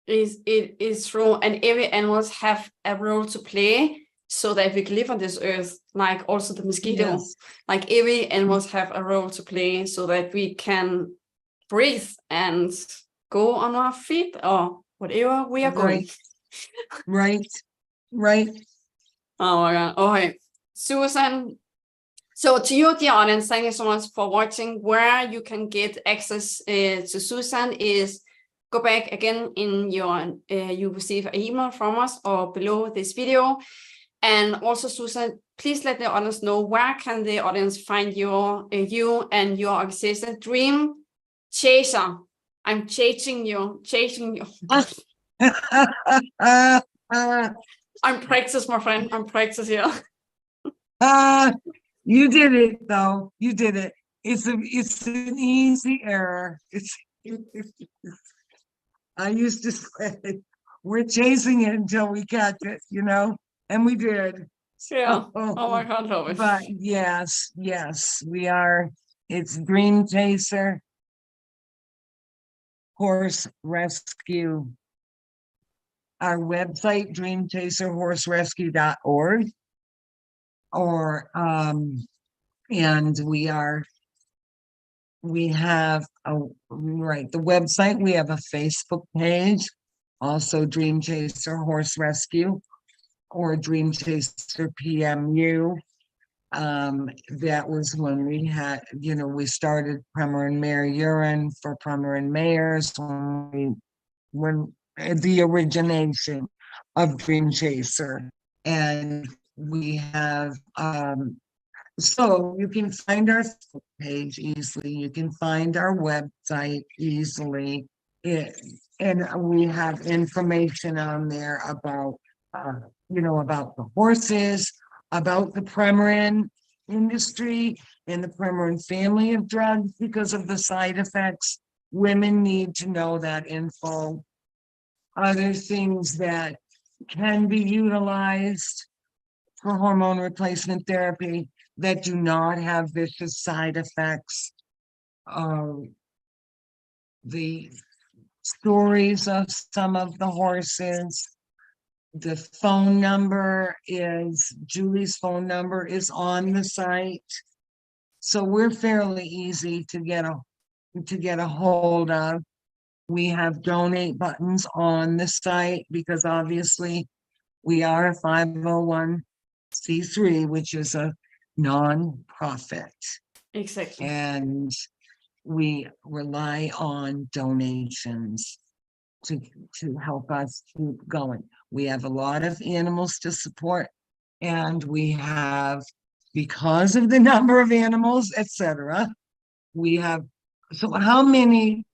A: It is true, and every animals have a role to play so that we can live on this earth. Like also the mosquito, like every animals have a role to play so that we can breathe and go on our feet or whatever we are going.
B: Right.
A: Oh my God. Okay. Susan. So to you, dear audience, thank you so much for watching. Where you can get access to Susan is go back again in your, you receive an email from us or below this video. And also, Susan, please let the audience know where can the audience find you and your organization, Dreamchaser. I'm chasing you. I'm practice, my friend. I'm practice here.
B: You did it though. You did it. It's an easy error. I used to say we're chasing it until we catch it, and we did.
A: Yeah. Oh my God, love it.
B: But yes, we are. It's Dreamchaser Horse Rescue. Our website, dreamchaserhorserescue.org. And we have the website, we have a Facebook page, also Dreamchaser Horse Rescue or Dreamchaser PMU. That was when we had, we started Premarin mare urine for Premarin mares when the origination of Dreamchaser. And we have so you can find our page easily. You can find our website easily. And we have information on there about, about the horses, about the Premarin industry and the Premarin family of drugs because of the side effects. Women need to know that info. Other things that can be utilized for hormone replacement therapy that do not have vicious side effects. The stories of some of the horses. The phone number Julie's phone number is on the site. So we're fairly easy to get a hold of. We have donate buttons on the site because obviously we are a 501c3, which is a non-profit.
A: Exactly.
B: And we rely on donations to help us keep going. We have a lot of animals to support, and we have, because of the number of animals, etc., we have, so how many,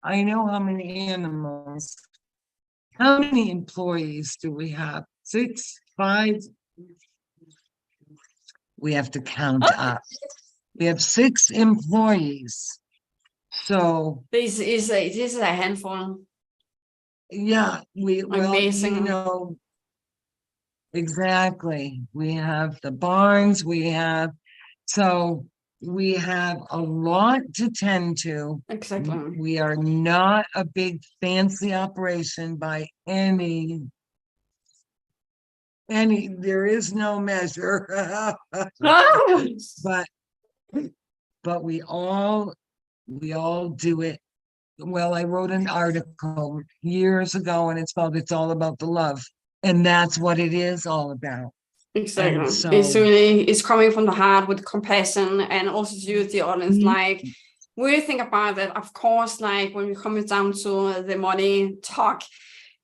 B: I know how many animals, how many employees do we have? 6, 5? We have to count up. We have 6 employees. So
A: this is a handful.
B: yeah,
A: Amazing.
B: Exactly. We have the barns, we have a lot to tend to.
A: Exactly.
B: We are not a big fancy operation by any, there is no measure. But we all do it. Well, I wrote an article years ago and it's called It's All About the Love. And that's what it is all about.
A: Exactly.
B: So,
A: it's coming from the heart with compassion and also to use the audience. Like we think about that, of course, like when we come down to the money talk,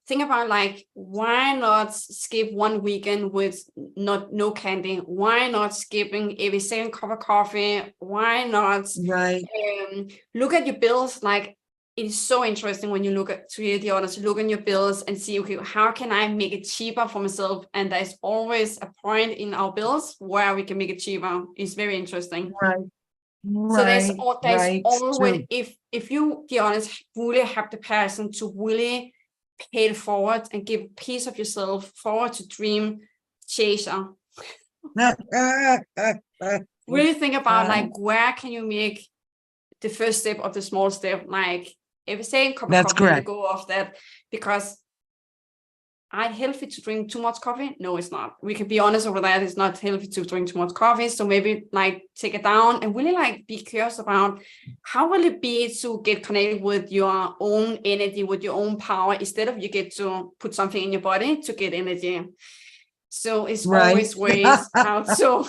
A: think about like, why not skip one weekend with no candy? Why not skipping every second cup of coffee? Why not look at your bills? Like it's so interesting when you look at the audience, look at your bills and see, okay, how can I make it cheaper for myself? And there's always a point in our bills where we can make it cheaper. It's very interesting. So there's always, if you, the honest, really have the passion to really pay it forward and give a piece of yourself forward to Dreamchaser. Really think about like, where can you make the first step of the small step? Like every second cup of coffee, you go off that, because healthy to drink too much coffee? No, it's not. We can be honest over that. It's not healthy to drink too much coffee. So maybe like take it down and really like be curious about how will it be to get connected with your own energy, with your own power, instead of you get to put something in your body to get energy. So it's always ways how to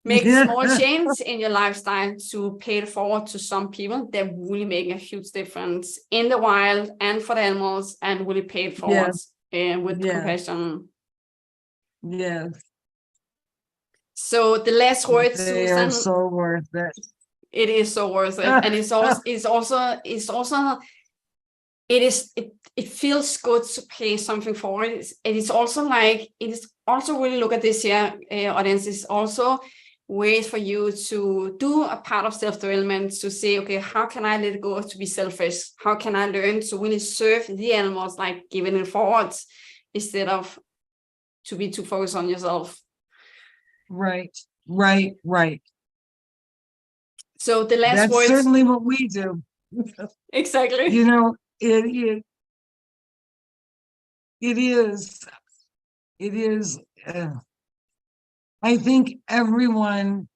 A: make small change in your lifestyle to pay it forward to some people that really make a huge difference in the wild and for the animals, and really pay it forward with compassion.
B: Yes.
A: So the last word,
B: They
A: Susan,
B: are so worth it.
A: it is so worth it. And it feels good to pay something for it. It is also really, look at this here, audience, is also ways for you to do a part of self-development, to say, okay, how can I let go to be selfish? How can I learn to really serve the animals, like giving it forward, instead of to be too focused on yourself?
B: Right.
A: So the last
B: That's
A: words.
B: certainly what we do.
A: Exactly.
B: You know, it is, I think everyone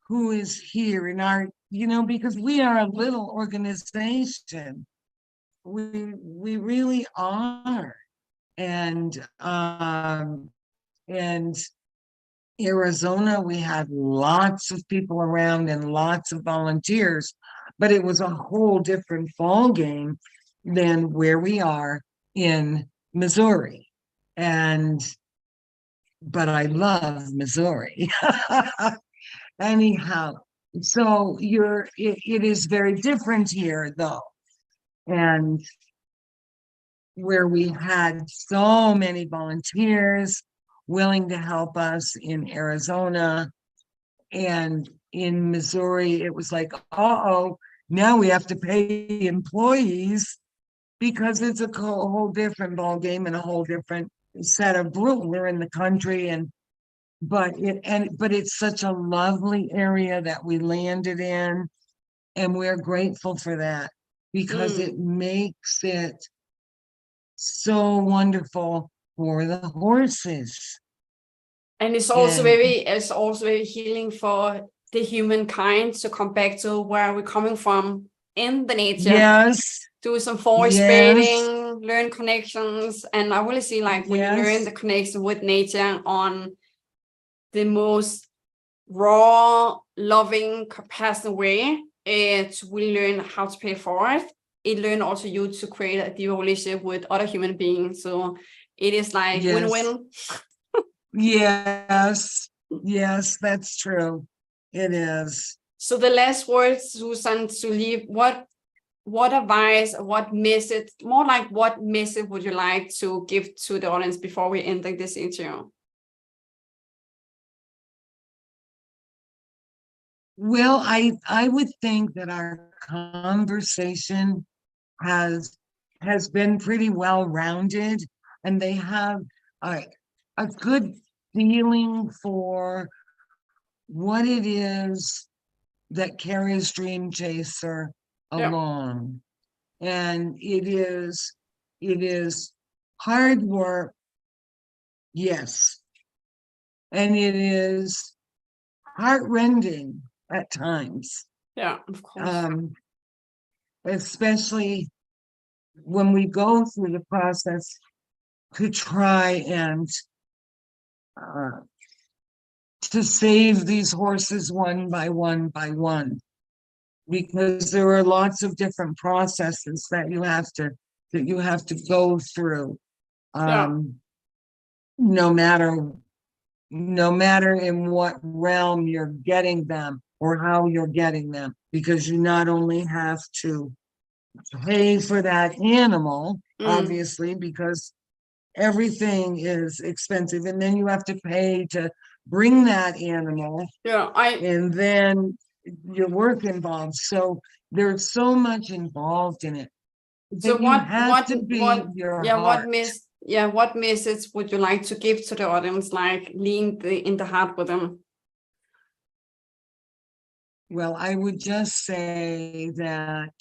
B: who is here in our, because we are a little organization, we really are. And Arizona, we had lots of people around and lots of volunteers, but it was a whole different ball game than where we are in Missouri. But I love Missouri. Anyhow, so it is very different here though. And where we had so many volunteers willing to help us in Arizona, and in Missouri, it was like, uh-oh, now we have to pay employees, because it's a whole different ball game and a whole different set of rules. We're in the country, but it's such a lovely area that we landed in, and we're grateful for that, because it makes it so wonderful for the horses.
A: And it's also very healing for the humankind to come back to where we're coming from in the nature.
B: Yes.
A: Do some forest bathing, learn connections. And I really see, like, when you learn the connection with nature on the most raw, loving, compassionate way, to really learn how to pay forward. It learns also you to create a deeper relationship with other human beings. So it is like win-win.
B: Yes, that's true. It is.
A: So the last words, Susan, to leave, what advice, what message would you like to give to the audience before we end this interview?
B: Well, I would think that our conversation has been pretty well-rounded, and they have a good feeling for what it is that carries Dreamchaser along. And it is hard work, yes, and it is heart-rending at times.
A: Yeah, of course.
B: Especially when we go through the process to try and to save these horses one by one by one, because there are lots of different processes that you have to go through. No matter in what realm you're getting them or how you're getting them, because you not only have to pay for that animal, obviously, because everything is expensive, and then you have to pay to bring that animal, and then your work involved. So there's so much involved in it.
A: So what message would you like to give to the audience, like lean in the heart with them?
B: Well, I would just say that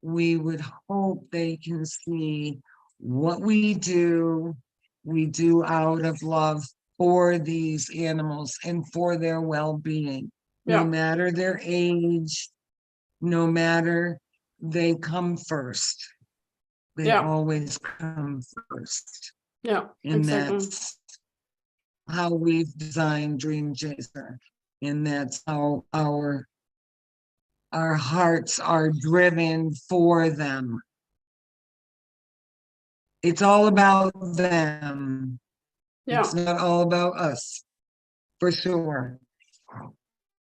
B: we would hope they can see what we do we do out of love for these animals and for their well-being. No
A: Yeah.
B: matter their age, no matter, they come first. They
A: Yeah.
B: always come first.
A: Yeah,
B: And
A: exactly.
B: that's how we've designed Dreamchaser. And that's how our hearts are driven for them. It's all about them.
A: Yeah.
B: It's not all about us, for sure.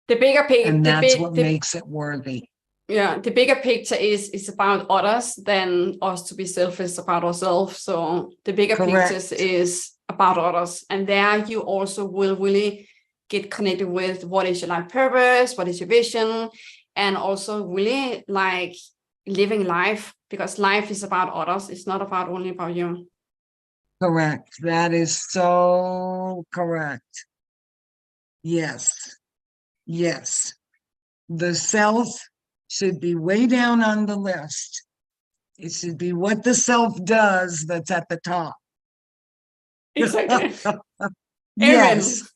A: The bigger picture,
B: And that's what makes it worthy.
A: yeah, the bigger picture is about others than us to be selfish about ourselves. So the bigger
B: Correct.
A: picture is about others. And there you also will really get connected with what is your life purpose, what is your vision, and also really like living life, because life is about others. It's not about only about you.
B: Correct. That is so correct. Yes. Yes. The self should be way down on the list. It should be what the self does that's at the top.
A: Exactly.
B: Yes.
A: Amen.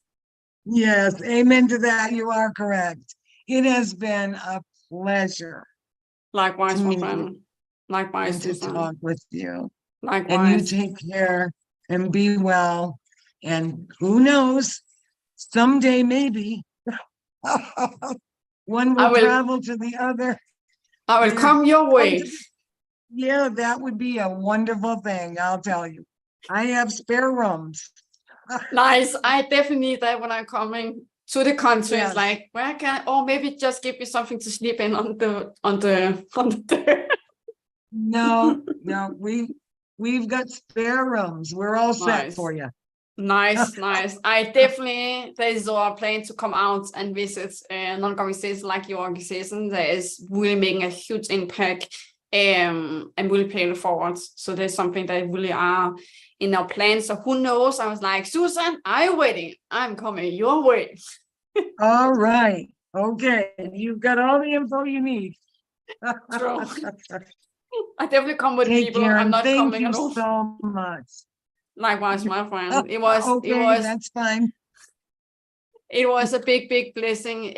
B: Yes. Amen to that. You are correct. It has been a pleasure
A: Likewise,
B: to
A: my
B: meet
A: friend.
B: you
A: Likewise,
B: and to
A: Susan.
B: talk with you. And you
A: Likewise.
B: take care and be well. And who knows, someday maybe one will travel to the other.
A: I will
B: Yeah.
A: come your way.
B: Yeah, that would be a wonderful thing, I'll tell you. I have spare rooms.
A: Nice. I definitely need that when I'm coming to the country.
B: Yes.
A: It's like, where can I, or maybe just give me something to sleep in on the
B: No, we've got spare rooms. We're all set
A: Nice.
B: for you.
A: Nice, nice. I definitely, there is our plan to come out and visit non-organizations like your organization that is really making a huge impact and really paying it forward. So there's something that really are in our plan. So who knows? I was like, Susan, are you waiting? I'm coming your way.
B: All right. Okay. You've got all the info you need.
A: True. I definitely come with
B: Take
A: people.
B: care,
A: I'm
B: and
A: not
B: thank
A: coming
B: you
A: alone.
B: so much.
A: Likewise, my friend. It was
B: Okay, that's fine.
A: it was a big blessing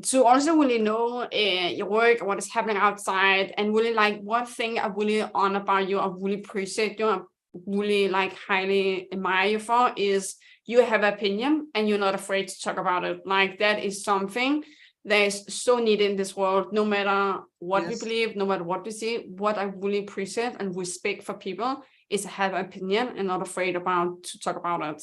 A: to also really know your work, what is happening outside, and really like one thing I really honor about you, I really appreciate you, I really like highly admire you for is you have an opinion and you're not afraid to talk about it. Like that is something that is so needed in this world, no matter what we believe, no matter what we see. What I really appreciate and respect for people is to have an opinion and not afraid about to talk about it.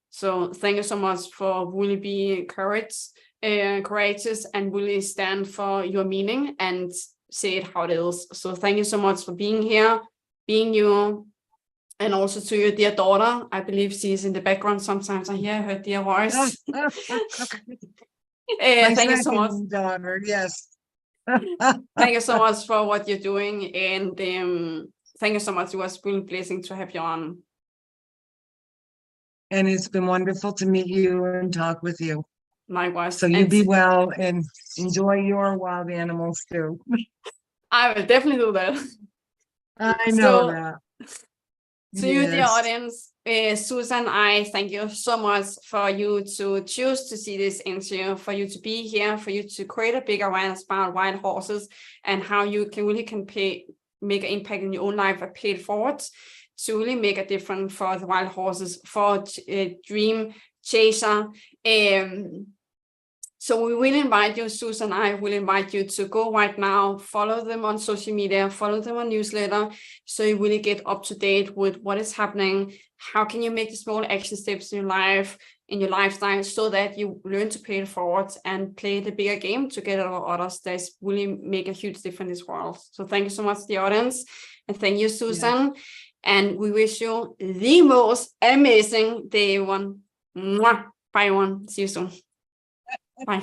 A: So thank you so much for really being courageous and really stand for your meaning and say it how it is. So thank you so much for being here, being you, and also to your dear daughter. I believe she's in the background. Sometimes I hear her dear voice. Thank you so much.
B: Daughter, yes.
A: Thank you so much for what you're doing. And thank you so much. It was really a blessing to have you on.
B: And it's been wonderful to meet you and talk with you.
A: Likewise.
B: So you be well and enjoy your wild animals too.
A: I will definitely do that.
B: I know that.
A: To you, dear audience, Susan, I thank you so much for you to choose to see this interview, for you to be here, for you to create a bigger awareness about wild horses and how you can really make an impact in your own life and pay it forward to really make a difference for the wild horses, for Dreamchaser. So we will invite you, Susan, I will invite you to go right now, follow them on social media, follow them on newsletter, so you really get up to date with what is happening. How can you make the small action steps in your life, in your lifestyle, so that you learn to pay it forward and play the bigger game together with others that really make a huge difference in this world. So thank you so much, the audience, and thank you, Susan. Yes. And we wish you the most amazing day, everyone. Mwah. Bye, everyone. See you soon. Bye.